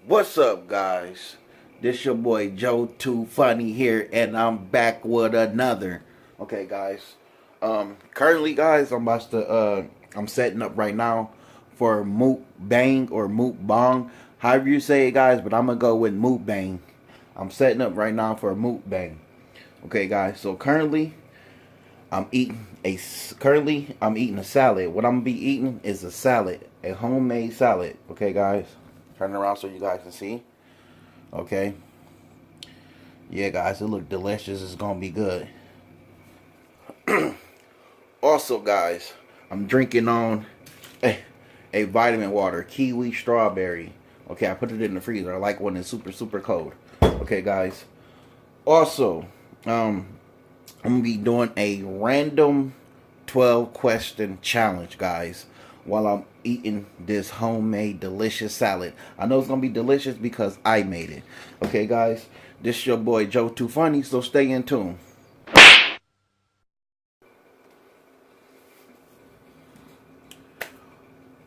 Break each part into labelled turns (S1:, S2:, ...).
S1: What's up, guys? This your boy Joe Too Funny here, and I'm back with another. Okay, guys. Currently, guys, I'm setting up right now for Mukbang or Mukbang, however you say it, guys. But I'm gonna go with Mukbang. I'm setting up right now for Mukbang. Okay, guys. So currently I'm eating a salad. What I'm gonna be eating is a salad, a homemade salad. Okay, guys. Turn around so you guys can see. Okay. Yeah, guys, it look delicious. It's gonna be good. Also, guys, I'm drinking on a vitamin water, kiwi strawberry. Okay, I put it in the freezer. I like when it's super cold. Okay, guys. Also, I'm gonna be doing a random 12 question challenge, guys, while I'm eating this homemade delicious salad. I know it's gonna be delicious because I made it. Okay, guys, this your boy Joe Too Funny, so stay in tune.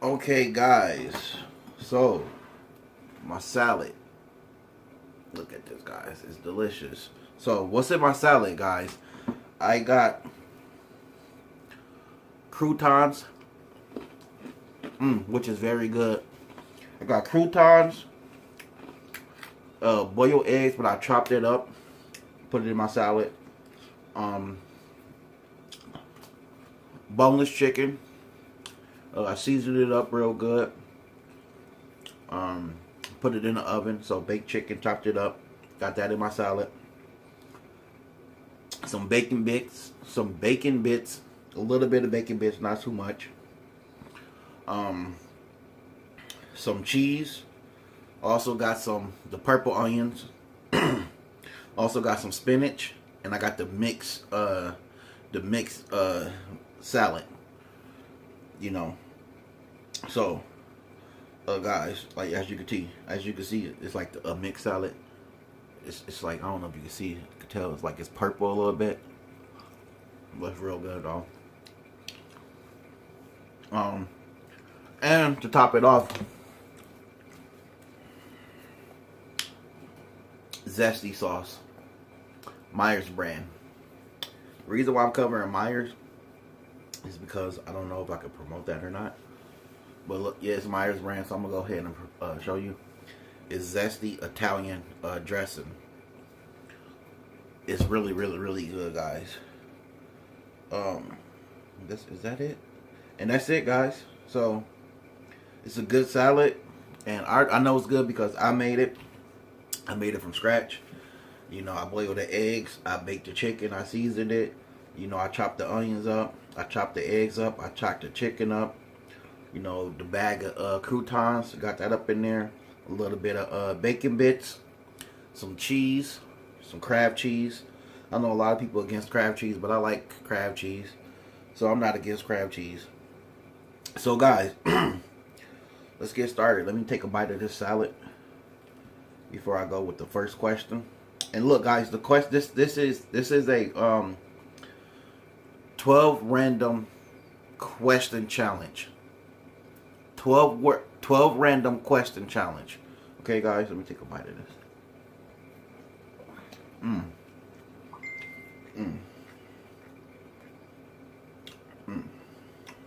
S1: Okay, guys, so my salad. Look at this, guys. It's delicious. So what's in my salad, guys? I got croutons, which is very good. I got croutons, boiled eggs, but I chopped it up, put it in my salad. Boneless chicken. I seasoned it up real good. Put it in the oven. So baked chicken, chopped it up, got that in my salad. Some bacon bits, a little bit of bacon bits, not too much. Some cheese. Also got the purple onions. Also got some spinach, and I got the mixed salad. You know. So, guys, like as you can see, it's like a mixed salad. It's like, I don't know if you can see, you can tell it's like it's purple a little bit. Looks real good though. And to top it off, zesty sauce, Myers brand. The reason why I'm covering Myers is because I don't know if I could promote that or not. But look, yeah, it's Myers brand, so I'm gonna go ahead and show you. It's zesty Italian dressing. It's really good, guys. Is that it? And that's it, guys. So it's a good salad, and I know it's good because I made it. I made it from scratch. You know, I boiled the eggs, I baked the chicken, I seasoned it. You know, I chopped the onions up, I chopped the eggs up, I chopped the chicken up. You know, the bag of croutons, got that up in there. A little bit of bacon bits, some cheese, some crab cheese. I know a lot of people against crab cheese, but I like crab cheese, so I'm not against crab cheese. So, guys, let's get started. Let me take a bite of this salad before I go with the first question. And look, guys, this is a 12 random question challenge. 12 random question challenge. Okay, guys, let me take a bite of this.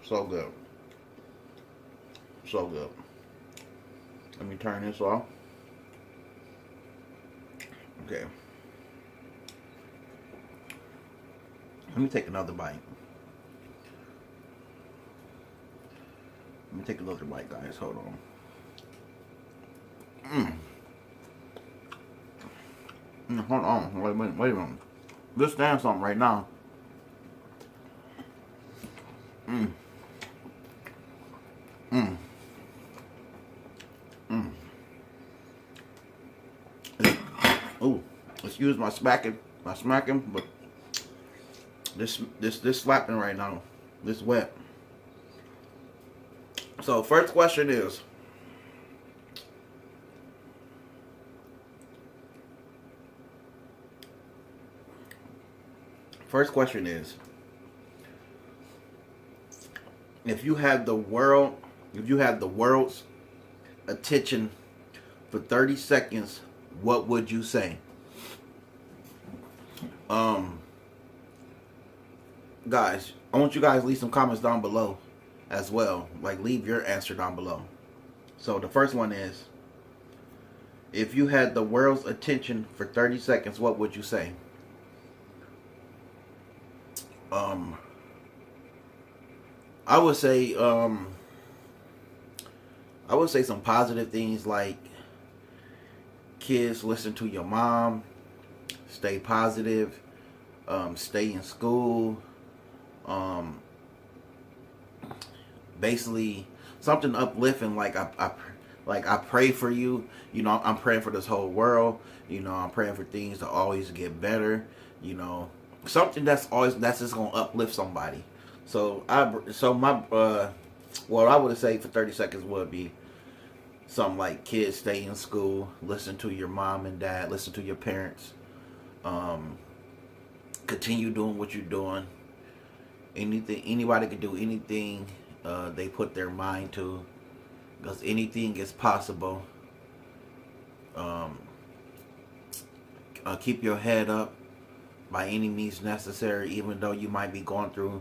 S1: So good. So good. Let me turn this off. Okay. Let me take another bite. Let me take another bite, guys. Hold on. Hold on. Wait a minute. Let's stand something right now. Oh, excuse my smacking, but this slapping right now. This wet. So first question is, if you had the world's attention for 30 seconds, what would you say? Guys, I want you guys to leave some comments down below as well. Like, leave your answer down below. So the first one is, if you had the world's attention for 30 seconds, what would you say? I would say some positive things like, kids, listen to your mom, stay positive, stay in school, basically something uplifting, like I pray for you. You know, I'm praying for this whole world. You know, I'm praying for things to always get better. You know, something that's just gonna uplift somebody. So what I would say for 30 seconds would be something like, kids, stay in school, listen to your mom and dad, listen to your parents, continue doing what you're doing. Anybody can do anything they put their mind to, because anything is possible. Keep your head up by any means necessary, even though you might be going through,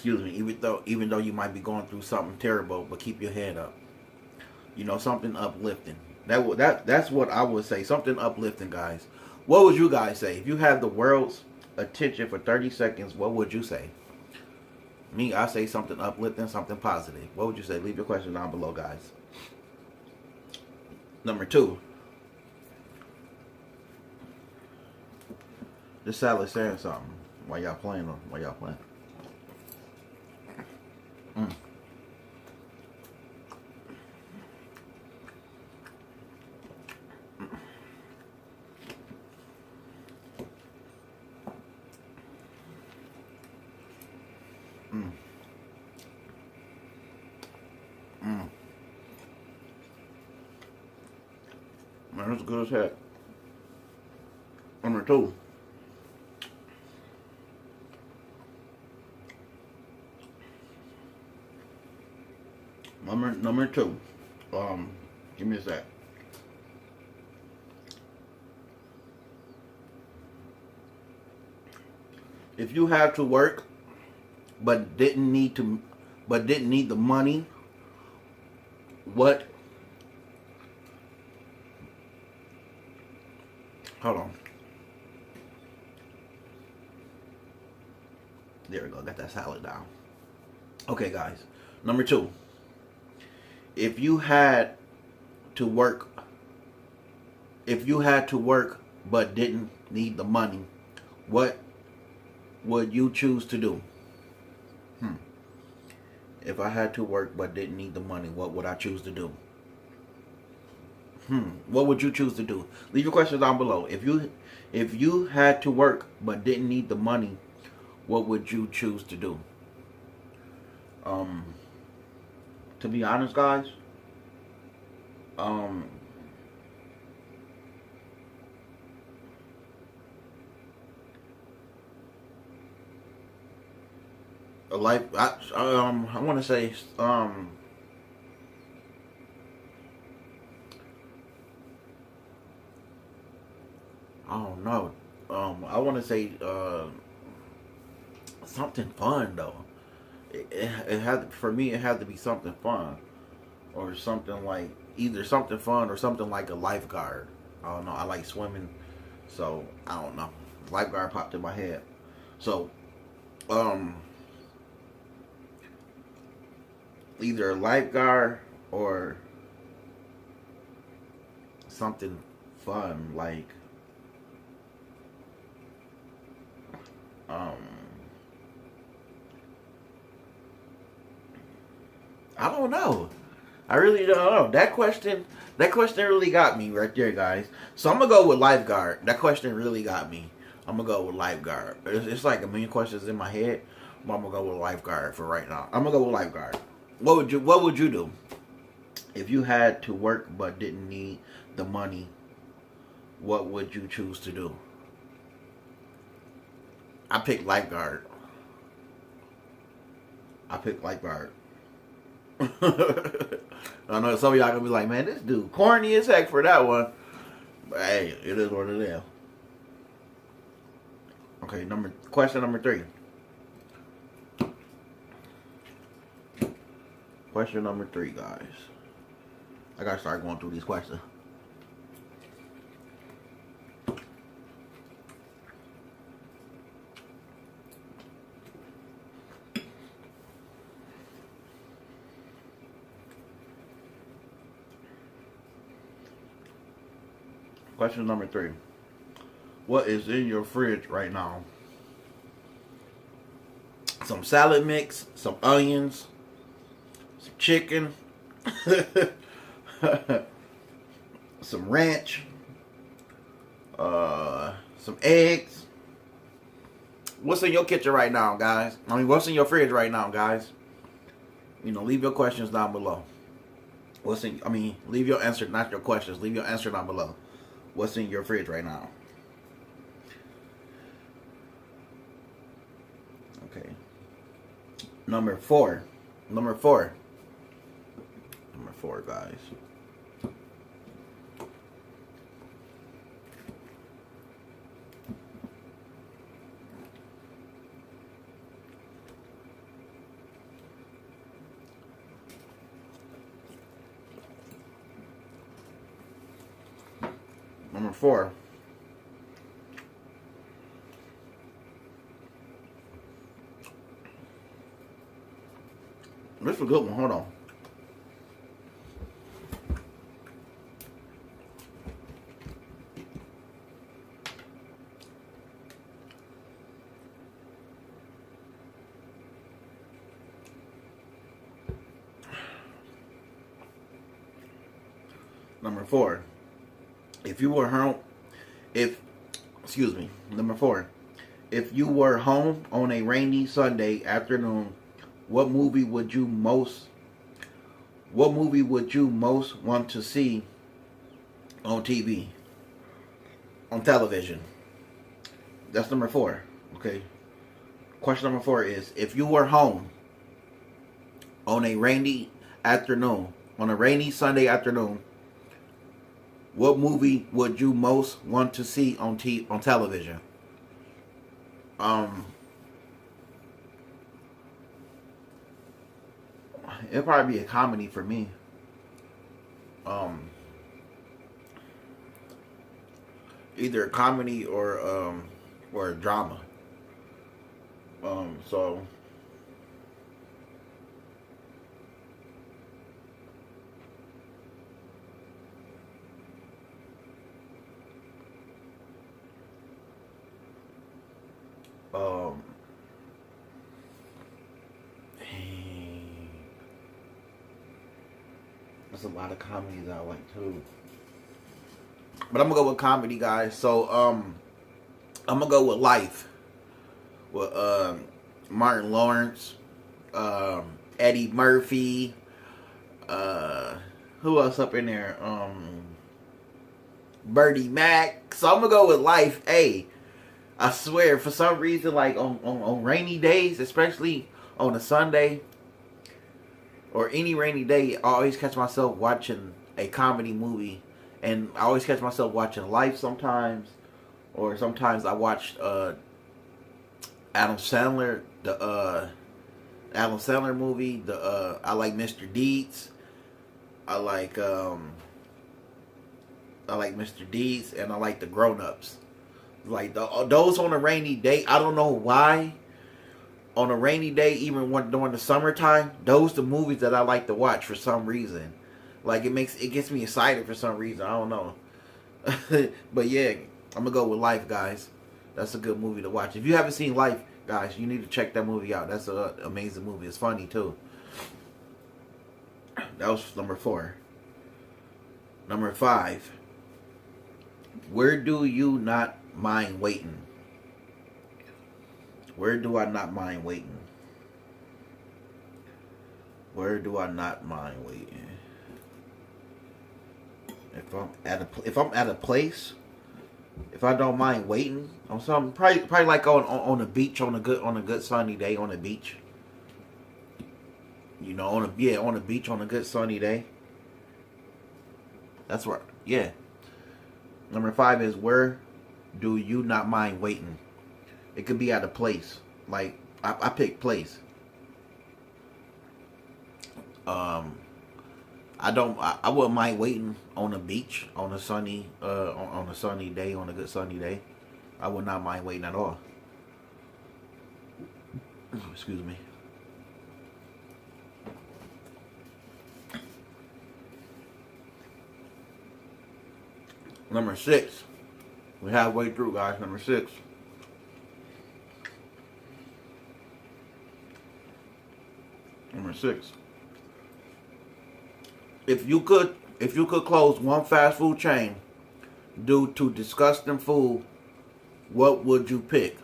S1: even though you might be going through something terrible, but keep your head up. You know, something uplifting. That's what I would say. Something uplifting, guys. What would you guys say? If you had the world's attention for 30 seconds, what would you say? Me, I say something uplifting, something positive. What would you say? Leave your question down below, guys. Number 2. This salad saying something while y'all playing. Mm. Mm. Mm. Man, that's good as heck. Number 2. Number 2. Give me a sec. If you had to work but didn't need the money, what? Hold on. There we go. Got that salad down. Okay, guys. Number 2. If you had to work but didn't need the money, what would you choose to do? If I had to work but didn't need the money, what would I choose to do? What would you choose to do? Leave your questions down below. If you had to work but didn't need the money, what would you choose to do? To be honest, guys, I want to say, I don't know. I want to say something fun though. It had, for me, it had to be something fun, or something like, either something fun or something like a lifeguard. I don't know. I like swimming, so I don't know. Lifeguard popped in my head. So, either a lifeguard or something fun like I don't know. I really don't know. That question really got me right there, guys. So I'm gonna go with lifeguard. That question really got me. I'm gonna go with lifeguard. It's like a million questions in my head, but I'm gonna go with lifeguard for right now. I'm gonna go with lifeguard. What would you do if you had to work but didn't need the money? What would you choose to do? I pick lifeguard. I know some of y'all gonna be like, man, this dude corny as heck for that one. But hey, it is what it is. Okay, question number 3. Question number 3, guys. I gotta start going through these questions. Question number 3. What is in your fridge right now? Some salad mix, some onions, some chicken, some ranch, some eggs. What's in your kitchen right now, guys? I mean, what's in your fridge right now, guys? You know, leave your questions down below. Leave your answer, not your questions. Leave your answer down below. What's in your fridge right now? Okay. Number four, guys. Number 4. This is a good one. Hold on. Number 4. Number 4. If you were home on a rainy Sunday afternoon, what movie would you most want to see on TV? On television. That's number 4. Okay. Question number 4 is, if you were home on a rainy Sunday afternoon, what movie would you most want to see on television? It'd probably be a comedy for me. Either a comedy or a drama. So there's a lot of comedies I like too. But I'm gonna go with comedy, guys. So I'm gonna go with Life. With Martin Lawrence, Eddie Murphy, who else up in there? Bertie Mac. So I'm gonna go with Life. Hey, I swear, for some reason, like on rainy days, especially on a Sunday or any rainy day, I always catch myself watching a comedy movie, and I always catch myself watching Life sometimes, or sometimes I watch Adam Sandler, the Adam Sandler movie. I like Mr. Deeds. I like Mr. Deeds, and I like The Grown Ups. Like those on a rainy day. I don't know why. On a rainy day, even during the summertime, those the movies that I like to watch for some reason. Like it gets me excited for some reason. I don't know. But yeah, I'm gonna go with Life, guys. That's a good movie to watch. If you haven't seen Life, guys, you need to check that movie out. That's an amazing movie. It's funny too. That was number 4. Number 5. Where do you not mind waiting? Where do I not mind waiting? Where do I not mind waiting? If I'm at a place, if I don't mind waiting on something, probably like on the beach on a good sunny day on the beach. You You know, on a beach on a good sunny day. That's right. Yeah. Number 5 is, where do you not mind waiting? It could be at a place. Like, I pick place. I wouldn't mind waiting on a beach on a sunny on a sunny day, on a good sunny day. I would not mind waiting at all. Excuse me. Number 6. We halfway through, guys. Number 6. Number 6. If you could close one fast food chain due to disgusting food, what would you pick?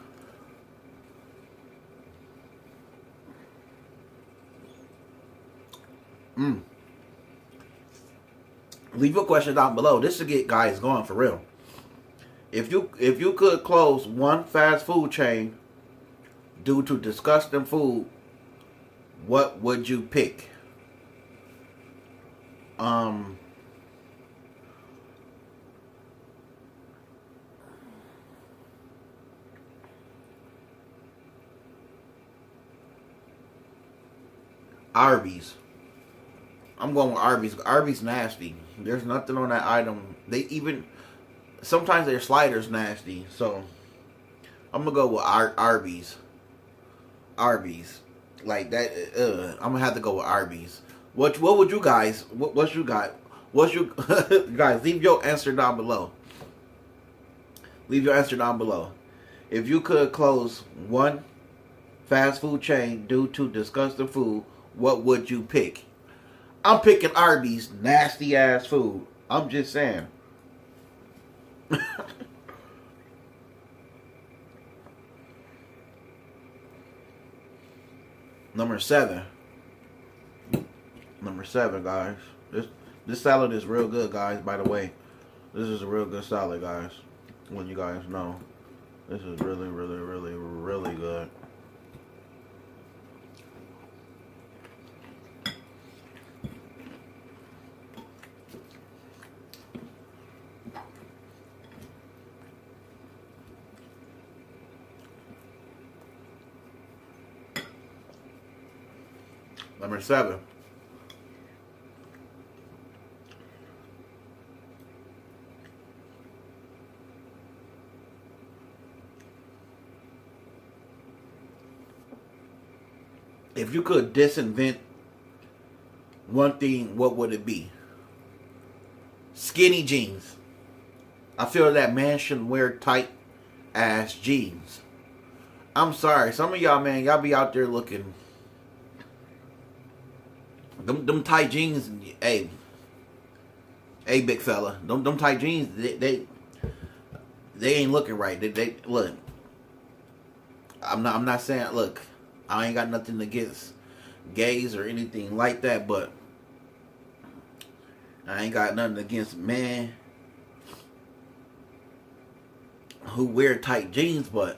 S1: Leave your question down below. This should get guys going for real. If you could close one fast food chain due to disgusting food, what would you pick? Arby's. I'm going with Arby's. Arby's nasty. There's nothing on that item. Sometimes their sliders nasty. So I'm gonna go with Arby's. Arby's. Like that. I'm gonna have to go with Arby's. What would you guys? What you got? What's you guys? Leave your answer down below. Leave your answer down below. If you could close one fast food chain due to disgusting food, what would you pick? I'm picking Arby's. Nasty ass food. I'm just saying. Number 7. Number 7, guys. This salad is real good, guys. By the way, this is a real good salad, guys. When you guys know, this is really, really, really, really good. Number 7. If you could disinvent one thing, what would it be? Skinny jeans. I feel that man shouldn't wear tight ass jeans. I'm sorry. Some of y'all, man, y'all be out there looking... Them tight jeans, hey, big fella, them tight jeans, they ain't looking right. They look. I'm not saying, look, I ain't got nothing against gays or anything like that, but I ain't got nothing against men who wear tight jeans, but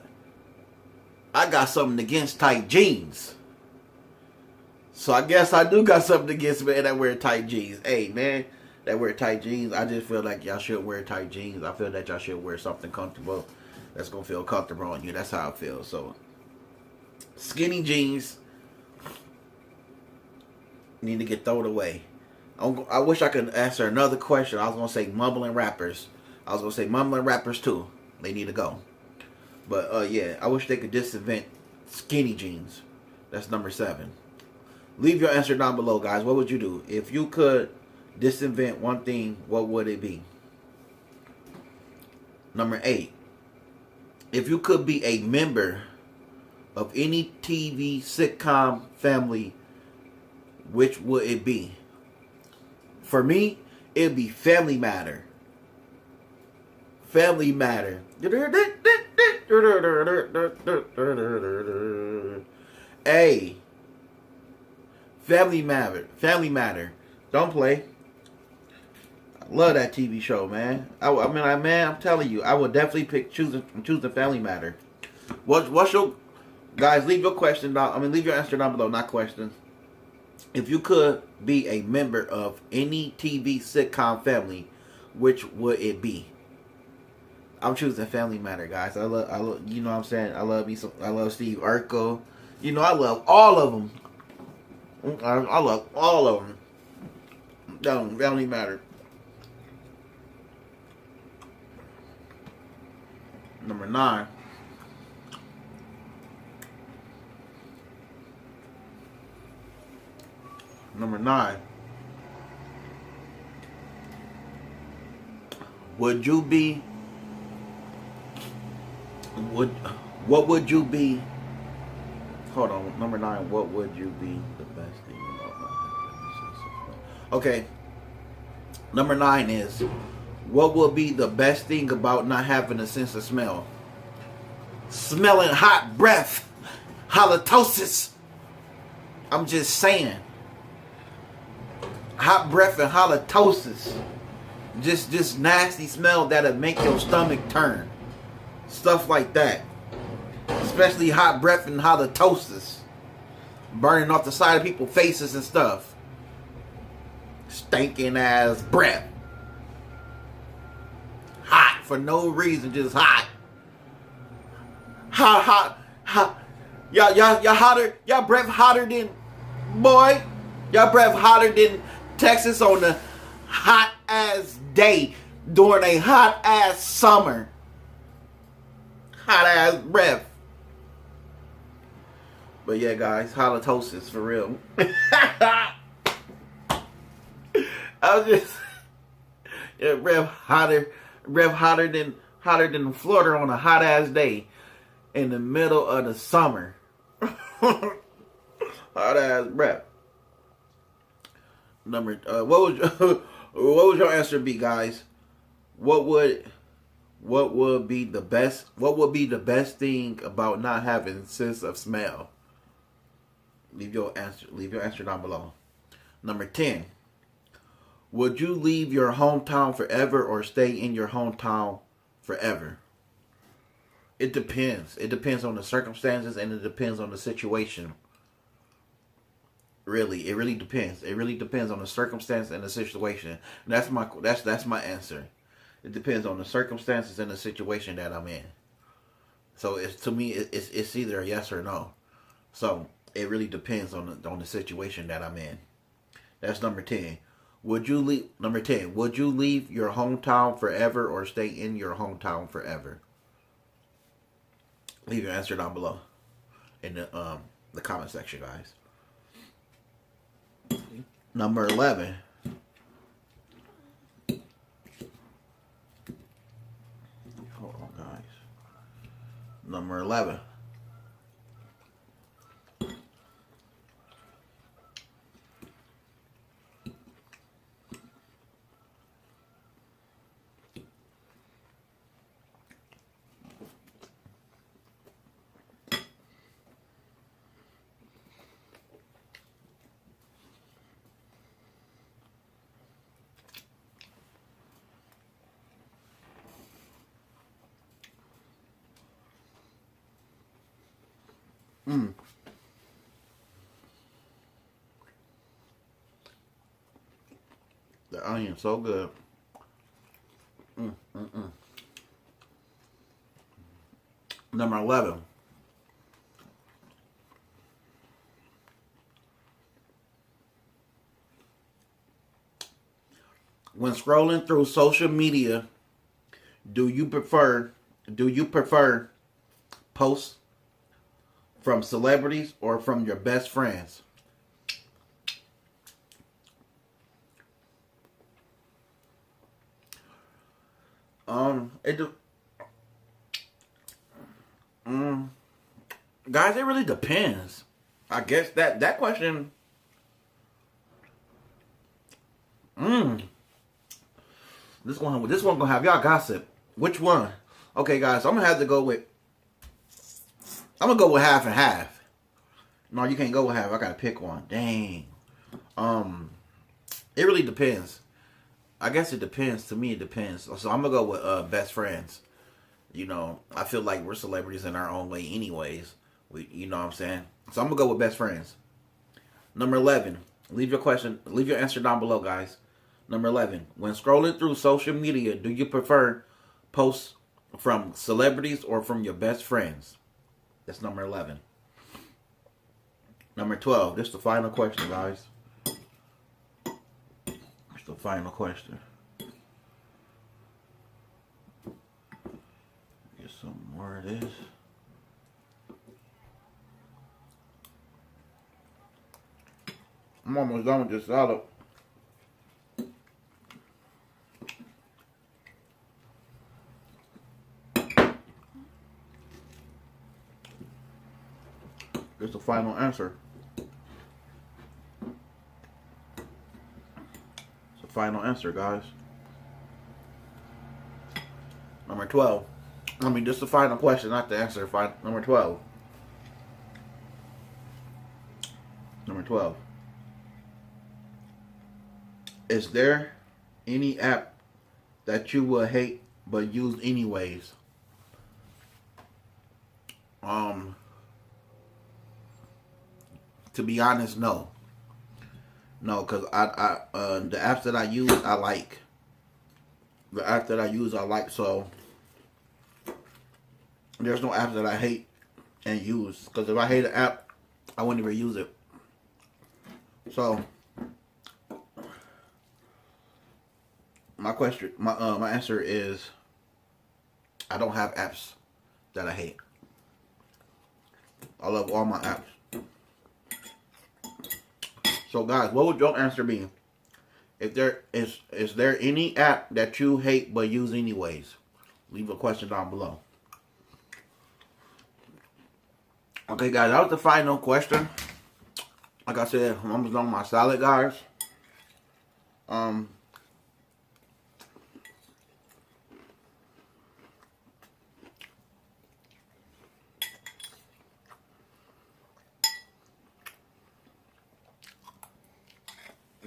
S1: I got something against tight jeans. So I guess I do got something against men that wear tight jeans. Hey, man, that wear tight jeans, I just feel like y'all should wear tight jeans. I feel that y'all should wear something comfortable that's going to feel comfortable on you. That's how I feel. So, skinny jeans need to get thrown away. I wish I could answer another question. I was going to say mumbling rappers. I was going to say mumbling rappers too. They need to go. But, yeah, I wish they could disinvent skinny jeans. That's number 7. Leave your answer down below, guys. What would you do? If you could disinvent one thing, what would it be? Number 8. If you could be a member of any TV sitcom family, which would it be? For me, it'd be Family Matter. Family Matter. Hey. Family Matter. Don't play. I love that TV show, man. I'm telling you, I would definitely pick choosing Family Matter. What's your guys? Leave your question down. Leave your answer down below. Not questions. If you could be a member of any TV sitcom family, which would it be? I'm choosing Family Matter, guys. I love, you know what I'm saying? I love Steve Urkel. You know, I love all of them. I love all of them. Family Matter. Number 9. Number 9. Would you be? What would you be? Hold on. Number 9. What would you be the best thing about not having? Okay. Number 9 is, what would be the best thing about not having a sense of smell? Smelling hot breath. Halitosis. I'm just saying. Hot breath and halitosis. Just nasty smell that'll make your stomach turn. Stuff like that. Especially hot breath and halitosis. Burning off the side of people's faces and stuff. Stinking ass breath. Hot for no reason, just hot. Hot. Y'all hotter. Y'all breath hotter than, boy. Y'all breath hotter than Texas on the hot ass day during a hot ass summer. Hot ass breath. But yeah, guys, halitosis for real. I was just breath hotter than Florida on a hot ass day in the middle of the summer. Hot ass breath. What would your answer be, guys? What would be the best thing about not having sense of smell? Leave your answer down below. Number 10. Would you leave your hometown forever or stay in your hometown forever? It depends. It depends on the circumstances and it depends on the situation. Really, it really depends. It really depends on the circumstance and the situation. And that's my answer. It depends on the circumstances and the situation that I'm in. So it's either a yes or no. So it really depends on the situation that I'm in. That's number 10. Number 10, would you leave your hometown forever or stay in your hometown forever? Leave your answer down below in the comment section, guys. Number 11. Hold on, guys. Number 11. The onion so good. Number 11. When scrolling through social media, do you prefer posts from celebrities or from your best friends? Guys, it really depends. I guess that question. This one gonna have y'all gossip. Which one? Okay, guys, I'm gonna go with half and half. No, you can't go with half. I gotta pick one. Dang. It really depends. I guess it depends. To me, it depends. So I'm gonna go with best friends. You know, I feel like we're celebrities in our own way anyways. You know what I'm saying? So I'm gonna go with best friends. Number 11. Leave your answer down below, guys. Number 11. When scrolling through social media, do you prefer posts from celebrities or from your best friends? That's number 11. Number 12. This is the final question, guys. It's the final question. Get some more of this. I'm almost done with this salad. It's the final answer. It's the final answer, guys. Number 12. I mean, just the final question, not the answer. Number 12. Number 12. Is there any app that you will hate but use anyways? To be honest, no. No, because the apps that I use, I like. The apps that I use, I like. So there's no apps that I hate and use. Because if I hate an app, I wouldn't even use it. So my answer is I don't have apps that I hate. I love all my apps. So guys, what would your answer be? If there is there any app that you hate but use anyways? Leave a question down below. Okay guys, that was the final question. Like I said, I'm almost done with my salad, guys.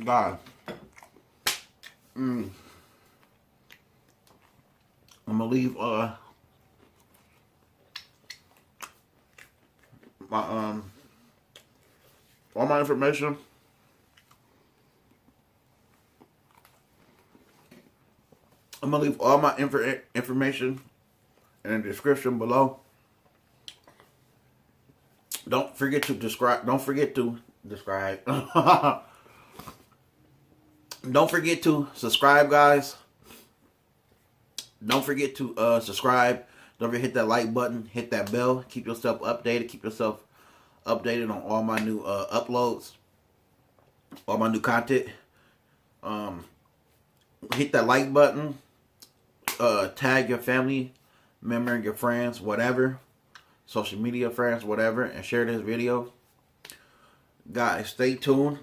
S1: God. I'm gonna leave my all my information I'm gonna leave all my information in the description below. Don't forget to subscribe. Don't forget to subscribe. Don't forget to subscribe, guys. Don't forget to subscribe. Don't forget to hit that like button. Hit that bell. Keep yourself updated. Keep yourself updated on all my new uploads. All my new content. Hit that like button. Tag your family member, your friends, whatever. Social media friends, whatever. And share this video. Guys, stay tuned.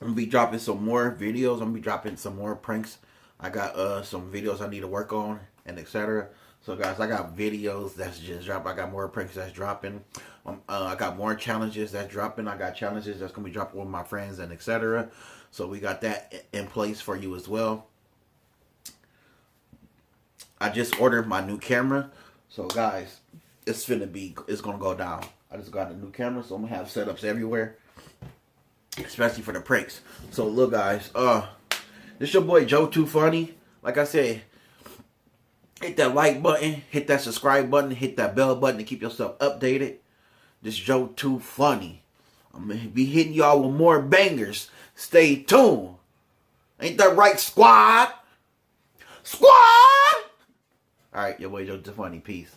S1: I'm going to be dropping some more videos. I'm going to be dropping some more pranks. I got some videos I need to work on and etc. So guys, I got videos that's just dropped. I got more pranks that's dropping. I got more challenges that's dropping. I got challenges that's going to be dropping with my friends and etc. So we got that in place for you as well. I just ordered my new camera. So guys, it's going to go down. I just got a new camera, so I'm going to have setups everywhere. Especially for the pranks. So look guys, this your boy Joe Too Funny. Like I said, hit that like button, hit that subscribe button, hit that bell button to keep yourself updated. This Joe Too Funny. I'm gonna be hitting y'all with more bangers. Stay tuned. Ain't that right, squad? Squad! Alright, your boy Joe Too Funny. Peace.